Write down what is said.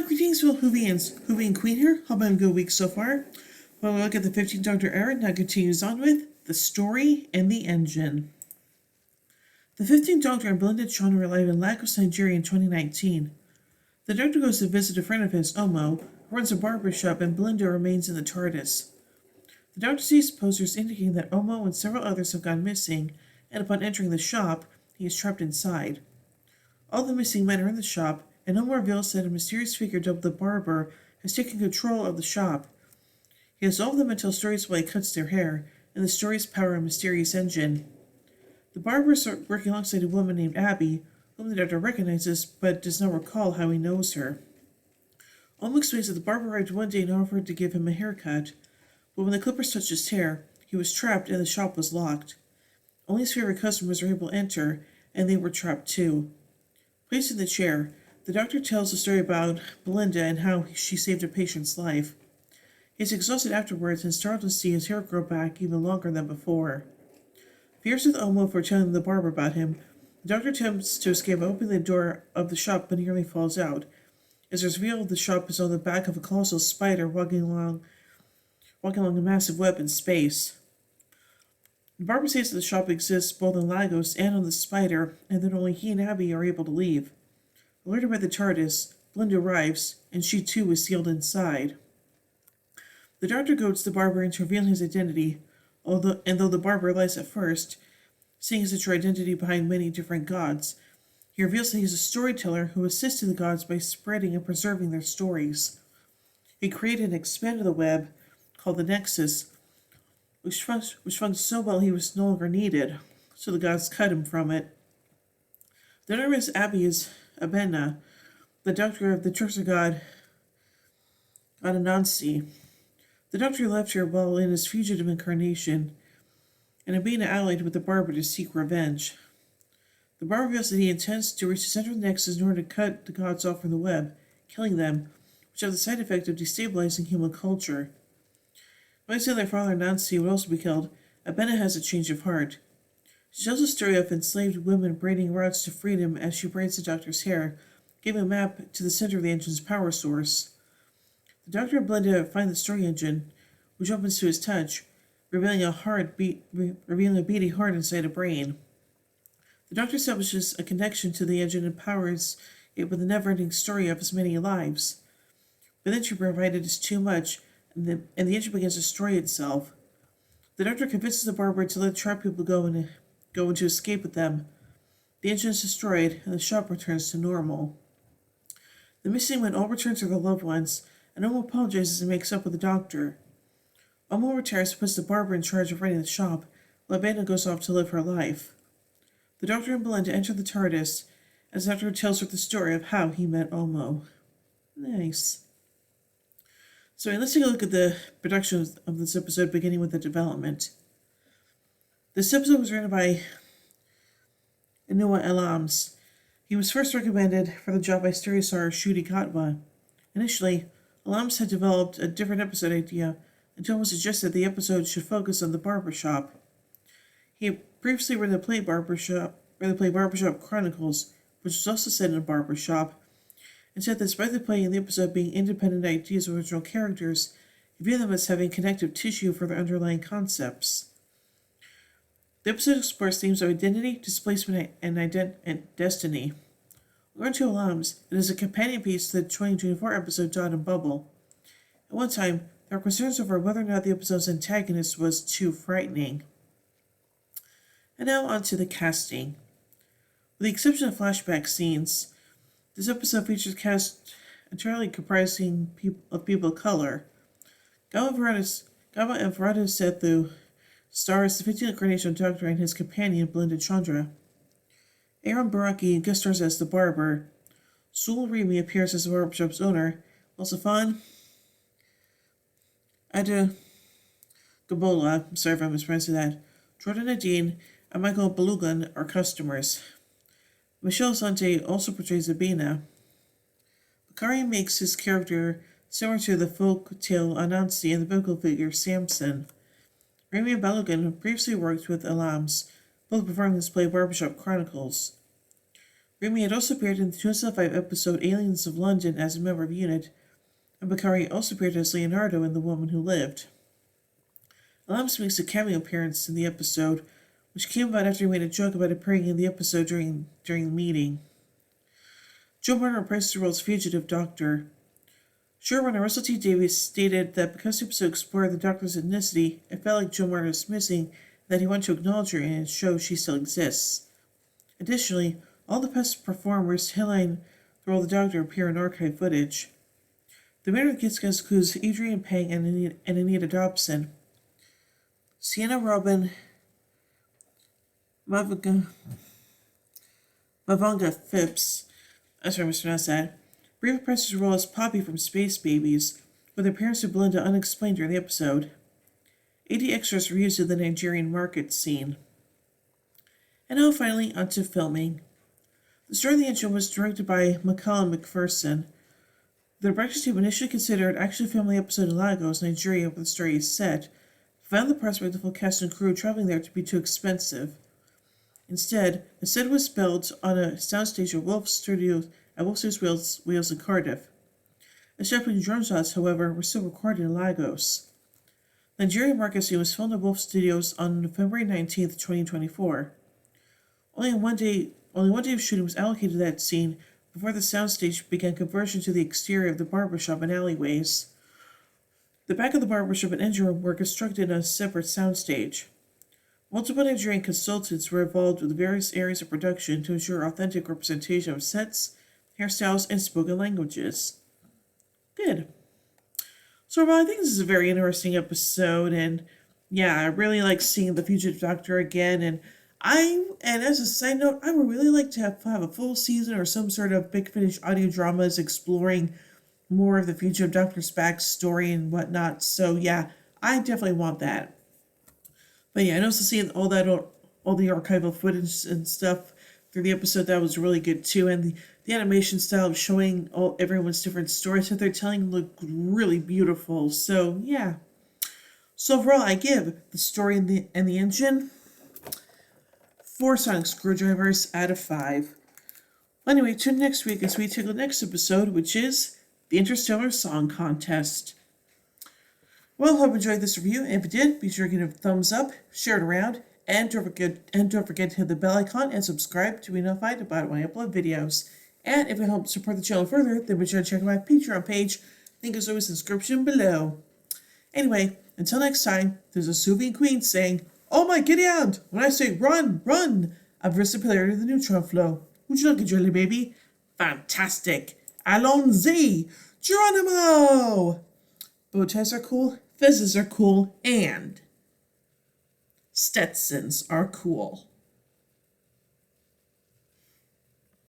Greetings, Will Hoovians. Hoovie and Queen here. Hope I'm a good week so far. Well, we look at the 15th Doctor era, now continues on with The Story and the Engine. The 15th Doctor and Belinda Chandra arrive in Lagos, Nigeria in 2019. The Doctor goes to visit a friend of his, Omo, who runs a barber shop, and Belinda remains in the TARDIS. The Doctor sees posters indicating that Omo and several others have gone missing, and upon entering the shop, he is trapped inside. All the missing men are in the shop, and Omo reveals that a mysterious figure dubbed the Barber has taken control of the shop. He has all of them until stories while he cuts their hair, and the stories power a mysterious engine. The Barber is working alongside a woman named Abby, whom the Doctor recognizes but does not recall how he knows her. Omo explains that the Barber arrived one day and offered to give him a haircut, but when the clippers touched his hair, he was trapped and the shop was locked. Only his favorite customers were able to enter, and they were trapped too. Placed in the chair, the Doctor tells a story about Belinda and how she saved a patient's life. He is exhausted afterwards and startled to see his hair grow back even longer than before. Furious with Omo for telling the Barber about him, the Doctor attempts to escape by opening the door of the shop but nearly falls out. As it's revealed, the shop is on the back of a colossal spider walking along a massive web in space. The Barber says that the shop exists both in Lagos and on the spider, and that only he and Abby are able to leave. Alerted by the TARDIS, Belinda arrives, and she too is sealed inside. The Doctor goads the Barber into revealing his identity, though the Barber lies at first, seeing as the true identity behind many different gods. He reveals that he is a storyteller who assisted the gods by spreading and preserving their stories. He created and expanded the web, called the Nexus, which functioned so well he was no longer needed, so the gods cut him from it. The other is Abby is Abena, the doctor of the Church of God Anansi. The Doctor left her while in his fugitive incarnation, and Abena allied with the Barber to seek revenge. The Barber reveals that he intends to reach the center of the Nexus in order to cut the gods off from the web, killing them, which have the side effect of destabilizing human culture. When I say their father Nancy would also be killed, Abena has a change of heart. She tells a story of enslaved women braiding rods to freedom as she braids the Doctor's hair, giving a map to the center of the engine's power source. The Doctor and Belinda find the story engine, which opens to his touch, revealing a beating heart inside a brain. The Doctor establishes a connection to the engine and powers it with a never-ending story of his many lives. But then she provided is too much, and the engine begins to destroy itself. The Doctor convinces the Barber to let trapped people go and to escape with them. The engine is destroyed, and the shop returns to normal. The missing men all return to their loved ones, and Omo apologizes and makes up with the Doctor. Omo retires and puts the Barber in charge of running the shop, while Abena goes off to live her life. The Doctor and Belinda enter the TARDIS, as the Doctor tells her the story of how he met Omo. Nice. So let's take a look at the production of this episode, beginning with the development. This episode was written by Inua Elams. He was first recommended for the job by Stereosar Shudi Katwa. Initially, Elams had developed a different episode idea until it was suggested the episode should focus on the barbershop. He had previously written the play Barbershop Chronicles, which was also set in a barbershop, and said that despite the play and the episode being independent ideas of original characters, he viewed them as having connective tissue for their underlying concepts. The episode explores themes of identity, displacement, and destiny. According to Elams, it is a companion piece to the 2024 episode Dot and Bubble. At one time, there were concerns over whether or not the episode's antagonist was too frightening. And now on to the casting. With the exception of flashback scenes, this episode features a cast entirely comprising of people of color. Gama and Verada Sethu stars the 15th incarnation of Doctor and his companion Belinda Chandra. Aaron Baraki guest stars as the Barber. Sul Remy appears as the barbershop's owner, while Safan Ada Gabola, I'm sorry if I'm mispronouncing that, Jordan Nadine, and Michael Belugan are customers. Michelle Sante also portrays Abena. Bakari makes his character similar to the folk tale Anansi and the biblical figure Samson. Remy and Belugan previously worked with Elams, both performing this play Barbershop Chronicles. Remy had also appeared in the 2005 episode Aliens of London as a member of UNIT, and Bakari also appeared as Leonardo in The Woman Who Lived. Alams makes a cameo appearance in the episode, which came about after he made a joke about appearing in the episode during the meeting. Joe Martin reprises the role as fugitive doctor. Showrunner Russell T. Davies stated that because the episode explored the doctor's ethnicity, it felt like Joe Martin was missing, and that he wanted to acknowledge her and show she still exists. Additionally, all the past performers headline the role of the doctor appear in archive footage. The main guest includes Adrian Pang and Anita Dobson. Sienna Robin Mavanga Phipps, that's how I mispronounced that, briefly reprises her role as Poppy from Space Babies, with the appearance of Belinda unexplained during the episode. 80 extras were used in the Nigerian market scene. And now finally, onto filming. The Story of the Engine was directed by Macallum McPherson. The production team initially considered actually filming the episode in Lagos, Nigeria, where the story is set, but found the prospect of the full cast and crew traveling there to be too expensive. Instead, the set was built on a soundstage at Wolf Studios Wales in Cardiff. The Japanese drone shots, however, were still recorded in Lagos. The Nigerian market scene was filmed at Wolf Studios on February 19, 2024. Only one day of shooting was allocated to that scene before the soundstage began conversion to the exterior of the barbershop and alleyways. The back of the barbershop and engine room were constructed on a separate soundstage. Multiple Nigerian consultants were involved with various areas of production to ensure authentic representation of sets, hairstyles, and spoken languages. Good. So I think this is a very interesting episode, and yeah, I really like seeing the Fugitive Doctor again, and as a side note, I would really like to have a full season or some sort of Big Finish audio dramas exploring more of the Fugitive Doctor's backstory and whatnot. So yeah, I definitely want that. But yeah, I also seeing all the archival footage and stuff through the episode, that was really good too, and the animation style of showing everyone's different stories that they're telling looked really beautiful. So yeah. So overall, I give The Story and the Engine 4 sonic screwdrivers out of 5. Anyway, tune next week as we take the next episode, which is the Interstellar Song Contest. Well, hope you enjoyed this review, and if you did, be sure to give it a thumbs up, share it around, and don't forget to hit the bell icon and subscribe to be notified about when I upload videos. And if you help support the channel further, then be sure to check out my Patreon page. Link is always in the description below. Anyway, until next time, there's a soothing queen saying, "Oh my giddy aunt, when I say run, run, I've risen the polarity of the neutron flow. Would you like a jelly baby? Fantastic. Allons-y, Geronimo!" Bow ties are cool, fezzes are cool, and Stetsons are cool.